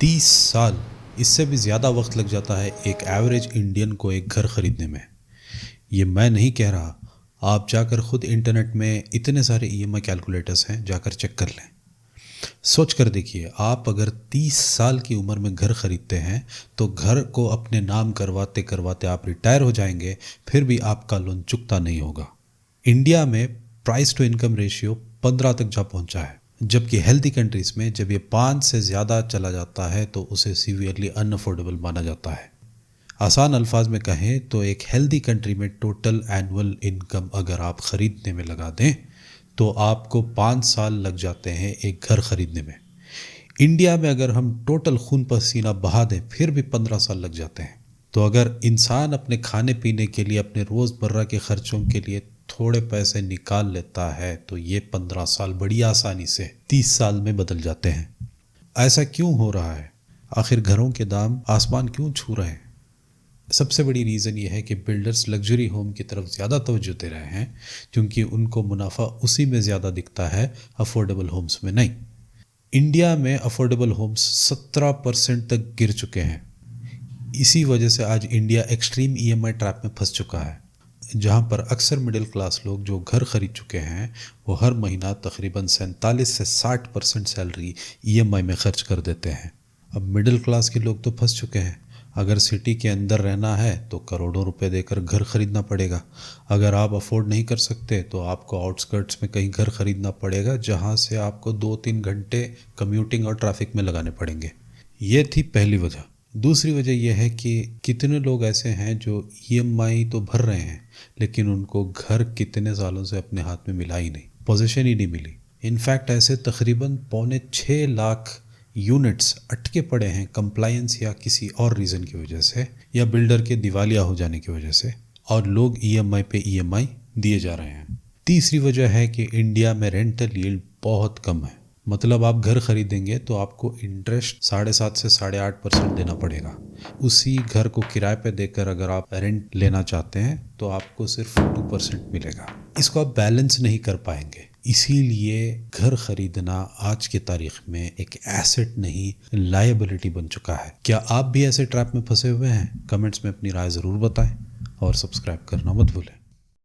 30 سال، اس سے بھی زیادہ وقت لگ جاتا ہے ایک ایوریج انڈین کو ایک گھر خریدنے میں۔ یہ میں نہیں کہہ رہا، آپ جا کر خود انٹرنیٹ میں اتنے سارے ای ایم آئی کیلکولیٹرز ہیں، جا کر چیک کر لیں۔ سوچ کر دیکھیے، آپ اگر 30 سال کی عمر میں گھر خریدتے ہیں تو گھر کو اپنے نام کرواتے کرواتے آپ ریٹائر ہو جائیں گے، پھر بھی آپ کا لون چکتا نہیں ہوگا۔ انڈیا میں پرائس ٹو انکم ریشیو 15 تک جا پہنچا ہے، جبکہ ہیلتھی کنٹریز میں جب یہ 5 سے زیادہ چلا جاتا ہے تو اسے سیویئرلی ان افورڈیبل مانا جاتا ہے۔ آسان الفاظ میں کہیں تو ایک ہیلتھی کنٹری میں ٹوٹل اینول انکم اگر آپ خریدنے میں لگا دیں تو آپ کو 5 سال لگ جاتے ہیں ایک گھر خریدنے میں۔ انڈیا میں اگر ہم ٹوٹل خون پسینہ بہا دیں پھر بھی 15 سال لگ جاتے ہیں۔ تو اگر انسان اپنے کھانے پینے کے لیے، اپنے روز مرہ کے خرچوں کے لیے تھوڑے پیسے نکال لیتا ہے تو یہ 15 سال بڑی آسانی سے 30 سال میں بدل جاتے ہیں۔ ایسا کیوں ہو رہا ہے؟ آخر گھروں کے دام آسمان کیوں چھو رہے ہیں؟ سب سے بڑی ریزن یہ ہے کہ بلڈرز لگژری ہوم کی طرف زیادہ توجہ دے رہے ہیں، کیونکہ ان کو منافع اسی میں زیادہ دکھتا ہے، افورڈیبل ہومز میں نہیں۔ انڈیا میں افورڈیبل ہومز 17% تک گر چکے ہیں۔ اسی وجہ سے آج انڈیا ایکسٹریم ای ایم آئی ٹریپ میں پھنس چکا ہے، جہاں پر اکثر مڈل کلاس لوگ جو گھر خرید چکے ہیں وہ ہر مہینہ تقریباً 47 سے 60% سیلری ای ایم آئی میں خرچ کر دیتے ہیں۔ اب مڈل کلاس کے لوگ تو پھنس چکے ہیں۔ اگر سٹی کے اندر رہنا ہے تو کروڑوں روپے دے کر گھر خریدنا پڑے گا۔ اگر آپ افورڈ نہیں کر سکتے تو آپ کو آؤٹ اسکرٹس میں کہیں گھر خریدنا پڑے گا، جہاں سے آپ کو 2-3 گھنٹے کمیوٹنگ اور ٹریفک میں لگانے پڑیں گے۔ یہ تھی پہلی وجہ۔ دوسری وجہ یہ ہے کہ کتنے لوگ ایسے ہیں جو ای ایم آئی تو بھر رہے ہیں لیکن ان کو گھر کتنے سالوں سے اپنے ہاتھ میں ملا ہی نہیں، پوزیشن ہی نہیں ملی۔ انفیکٹ ایسے تقریباً 6.25 لاکھ یونٹس اٹکے پڑے ہیں کمپلائنس یا کسی اور ریزن کی وجہ سے، یا بلڈر کے دیوالیہ ہو جانے کی وجہ سے، اور لوگ ای ایم آئی پہ ای ایم آئی دیے جا رہے ہیں۔ تیسری وجہ ہے کہ انڈیا میں رینٹل ییلڈ بہت کم ہے، مطلب آپ گھر خریدیں گے تو آپ کو انٹرسٹ 7.5 سے 8.5% دینا پڑے گا۔ اسی گھر کو کرائے پہ دے کر اگر آپ رینٹ لینا چاہتے ہیں تو آپ کو صرف 2% ملے گا۔ اس کو آپ بیلنس نہیں کر پائیں گے۔ اسی لیے گھر خریدنا آج کی تاریخ میں ایک ایسٹ نہیں، لائبلٹی بن چکا ہے۔ کیا آپ بھی ایسے ٹریپ میں پھنسے ہوئے ہیں؟ کمنٹس میں اپنی رائے ضرور بتائیں اور سبسکرائب کرنا مت بھولیں۔